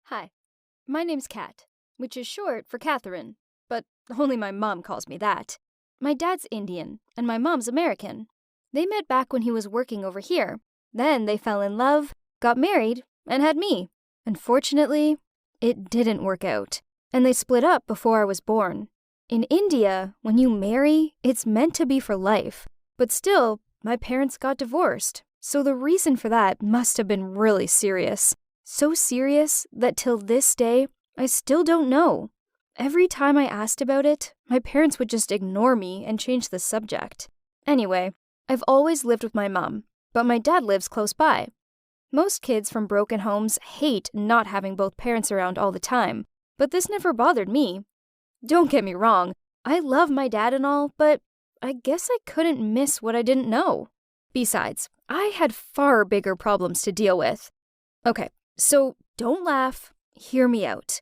Hi, my name's Kat, which is short for Catherine, but only my mom calls me that. My dad's Indian, and my mom's American. They met back when he was working over here. Then they fell in love, got married, and had me. Unfortunately, it didn't work out, and they split up before I was born. In India, when you marry, it's meant to be for life. But still, my parents got divorced, so the reason for that must have been really serious. So serious that till this day, I still don't know. Every time I asked about it, my parents would just ignore me and change the subject. Anyway, I've always lived with my mom, but my dad lives close by. Most kids from broken homes hate not having both parents around all the time, but this never bothered me. Don't get me wrong, I love my dad and all, but I guess I couldn't miss what I didn't know. Besides, I had far bigger problems to deal with. Okay, so don't laugh, hear me out.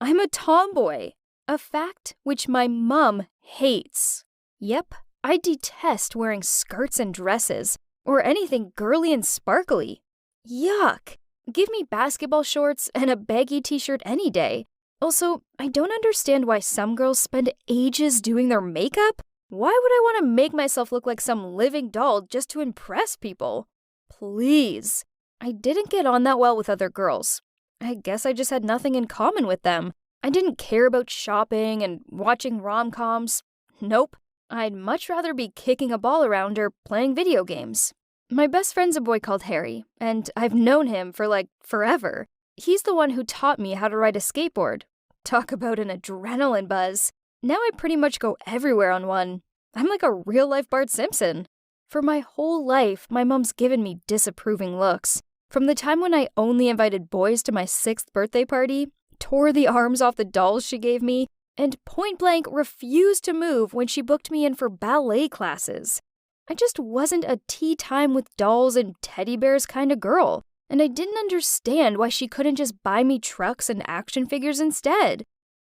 I'm a tomboy, a fact which my mom hates. Yep, I detest wearing skirts and dresses, or anything girly and sparkly. Yuck! Give me basketball shorts and a baggy t-shirt any day. Also, I don't understand why some girls spend ages doing their makeup. Why would I want to make myself look like some living doll just to impress people? Please. I didn't get on that well with other girls. I guess I just had nothing in common with them. I didn't care about shopping and watching rom-coms. Nope. I'd much rather be kicking a ball around or playing video games. My best friend's a boy called Harry, and I've known him for forever. He's the one who taught me how to ride a skateboard. Talk about an adrenaline buzz. Now I pretty much go everywhere on one. I'm like a real-life Bart Simpson. For my whole life, my mom's given me disapproving looks. From the time when I only invited boys to my 6th birthday party, tore the arms off the dolls she gave me, and point-blank refused to move when she booked me in for ballet classes. I just wasn't a tea time with dolls and teddy bears kind of girl, and I didn't understand why she couldn't just buy me trucks and action figures instead.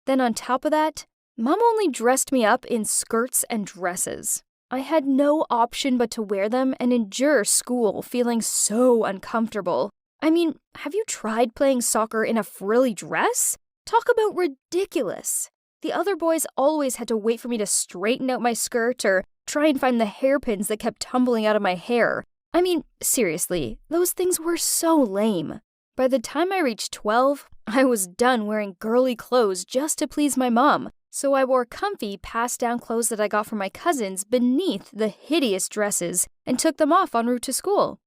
Then on top of that, Mom only dressed me up in skirts and dresses. I had no option but to wear them and endure school feeling so uncomfortable. I mean, have you tried playing soccer in a frilly dress? Talk about ridiculous. The other boys always had to wait for me to straighten out my skirt or try and find the hairpins that kept tumbling out of my hair. I mean, seriously, those things were so lame. By the time I reached 12, I was done wearing girly clothes just to please my mom. So I wore comfy, passed-down clothes that I got from my cousins beneath the hideous dresses and took them off en route to school.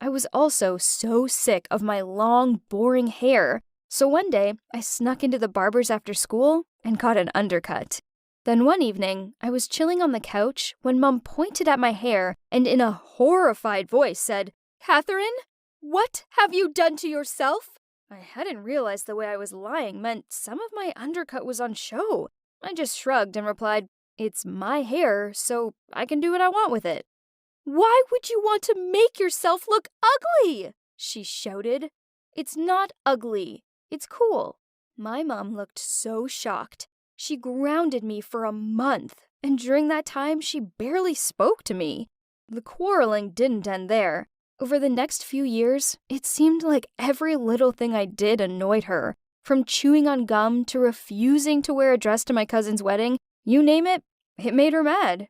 I was also so sick of my long, boring hair, so one day I snuck into the barber's after school and got an undercut. Then one evening, I was chilling on the couch when Mom pointed at my hair and in a horrified voice said, "Catherine, what have you done to yourself?" I hadn't realized the way I was lying meant some of my undercut was on show. I just shrugged and replied, "It's my hair, so I can do what I want with it." "Why would you want to make yourself look ugly?" she shouted. "It's not ugly. It's cool." My mom looked so shocked. She grounded me for a month, and during that time, she barely spoke to me. The quarreling didn't end there. Over the next few years, it seemed like every little thing I did annoyed her. From chewing on gum to refusing to wear a dress to my cousin's wedding, you name it, it made her mad.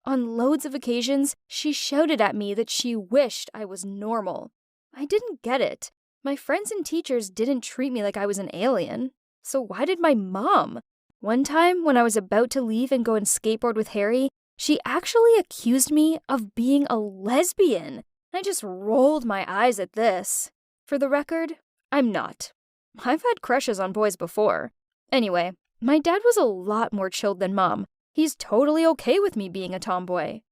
On loads of occasions, she shouted at me that she wished I was normal. I didn't get it. My friends and teachers didn't treat me like I was an alien. So why did my mom? One time, when I was about to leave and go and skateboard with Harry, she actually accused me of being a lesbian. I just rolled my eyes at this. For the record, I'm not. I've had crushes on boys before. Anyway, my dad was a lot more chilled than Mom. He's totally okay with me being a tomboy.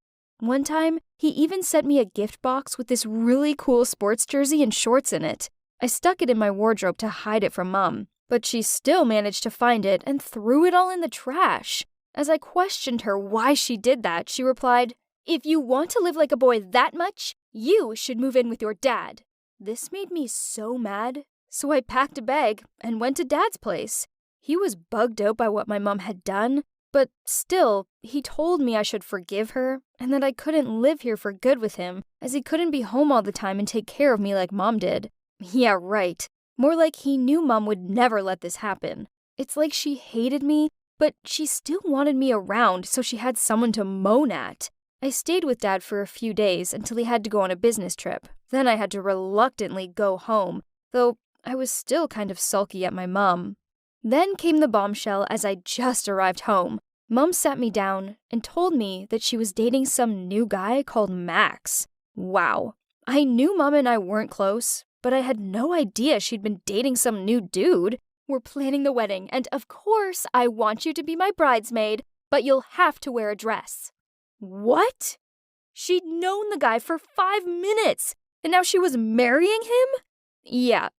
One time, he even sent me a gift box with this really cool sports jersey and shorts in it. I stuck it in my wardrobe to hide it from Mom, but she still managed to find it and threw it all in the trash. As I questioned her why she did that, she replied, "If you want to live like a boy that much, you should move in with your dad." This made me so mad. So I packed a bag and went to Dad's place. He was bugged out by what my mom had done, but still, he told me I should forgive her and that I couldn't live here for good with him, as he couldn't be home all the time and take care of me like Mom did. Yeah, right. More like he knew Mom would never let this happen. It's like she hated me, but she still wanted me around so she had someone to moan at. I stayed with Dad for a few days until he had to go on a business trip. Then I had to reluctantly go home, though I was still kind of sulky at my mom. Then came the bombshell as I just arrived home. Mom sat me down and told me that she was dating some new guy called Max. Wow. I knew Mom and I weren't close, but I had no idea she'd been dating some new dude. We're planning the wedding, and of course I want you to be my bridesmaid, but you'll have to wear a dress. What? She'd known the guy for 5 minutes, and now she was marrying him? Yeah,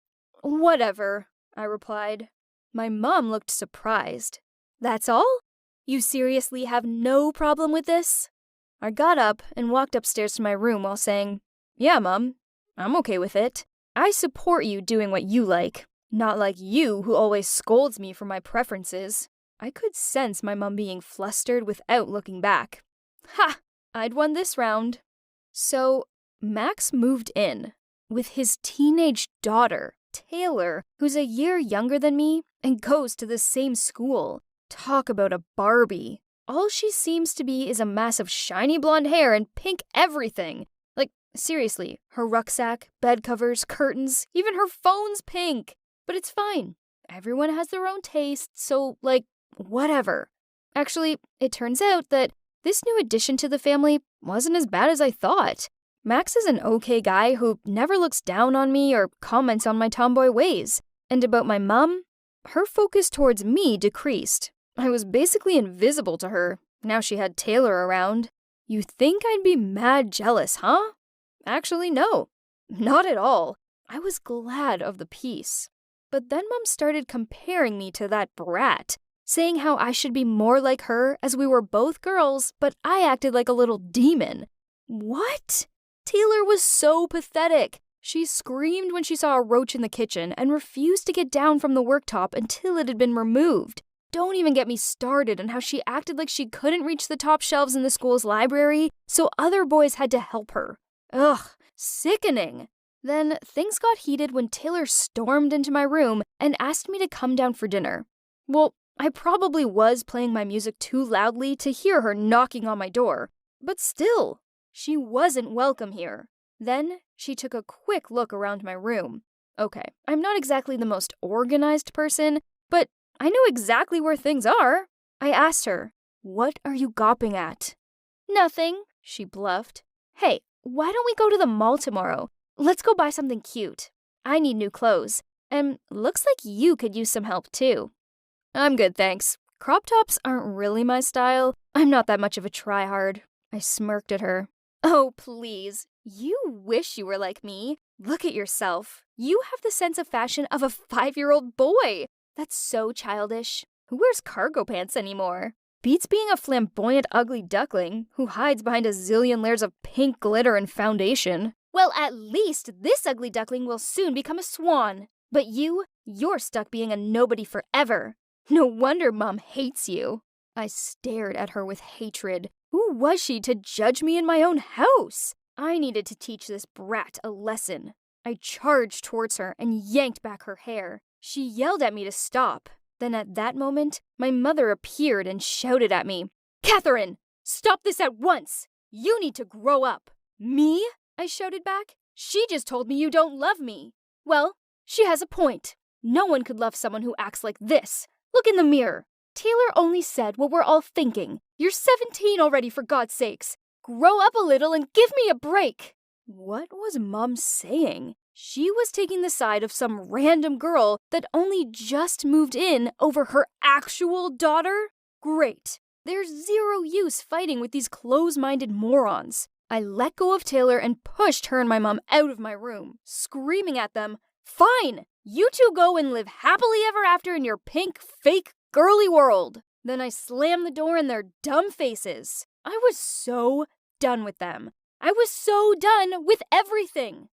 whatever, I replied. My mom looked surprised. That's all? You seriously have no problem with this? I got up and walked upstairs to my room while saying, Yeah, Mom, I'm okay with it. I support you doing what you like, not like you who always scolds me for my preferences. I could sense my mom being flustered without looking back. Ha! I'd won this round. So, Max moved in with his teenage daughter, Taylor, who's a year younger than me and goes to the same school. Talk about a Barbie. All she seems to be is a mass of shiny blonde hair and pink everything. Like, seriously, her rucksack, bed covers, curtains, even her phone's pink. But it's fine. Everyone has their own taste, so, whatever. Actually, it turns out that this new addition to the family wasn't as bad as I thought. Max is an okay guy who never looks down on me or comments on my tomboy ways. And about my mom, her focus towards me decreased. I was basically invisible to her, now she had Taylor around. You think I'd be mad jealous, huh? Actually, no. Not at all. I was glad of the peace. But then Mom started comparing me to that brat, saying how I should be more like her as we were both girls, but I acted like a little demon. What? Taylor was so pathetic. She screamed when she saw a roach in the kitchen and refused to get down from the worktop until it had been removed. Don't even get me started on how she acted like she couldn't reach the top shelves in the school's library, so other boys had to help her. Ugh, sickening. Then things got heated when Taylor stormed into my room and asked me to come down for dinner. Well, I probably was playing my music too loudly to hear her knocking on my door, but still, she wasn't welcome here. Then she took a quick look around my room. Okay, I'm not exactly the most organized person, but I know exactly where things are. I asked her, What are you gawping at? Nothing, she bluffed. Hey, why don't we go to the mall tomorrow? Let's go buy something cute. I need new clothes, and looks like you could use some help too. I'm good, thanks. Crop tops aren't really my style. I'm not that much of a tryhard. I smirked at her. Oh, please. You wish you were like me. Look at yourself. You have the sense of fashion of a 5-year-old boy. That's so childish. Who wears cargo pants anymore? Beats being a flamboyant ugly duckling who hides behind a zillion layers of pink glitter and foundation. Well, at least this ugly duckling will soon become a swan. But you're stuck being a nobody forever. No wonder Mom hates you. I stared at her with hatred. Who was she to judge me in my own house? I needed to teach this brat a lesson. I charged towards her and yanked back her hair. She yelled at me to stop. Then at that moment, my mother appeared and shouted at me, Catherine, stop this at once! You need to grow up. Me? I shouted back. She just told me you don't love me. Well, she has a point. No one could love someone who acts like this. Look in the mirror. Taylor only said what we're all thinking. You're 17 already, for God's sakes. Grow up a little and give me a break. What was Mom saying? She was taking the side of some random girl that only just moved in over her actual daughter? Great. There's zero use fighting with these close-minded morons. I let go of Taylor and pushed her and my mom out of my room, screaming at them, Fine! You two go and live happily ever after in your pink, fake, girly world. Then I slammed the door in their dumb faces. I was so done with them. I was so done with everything.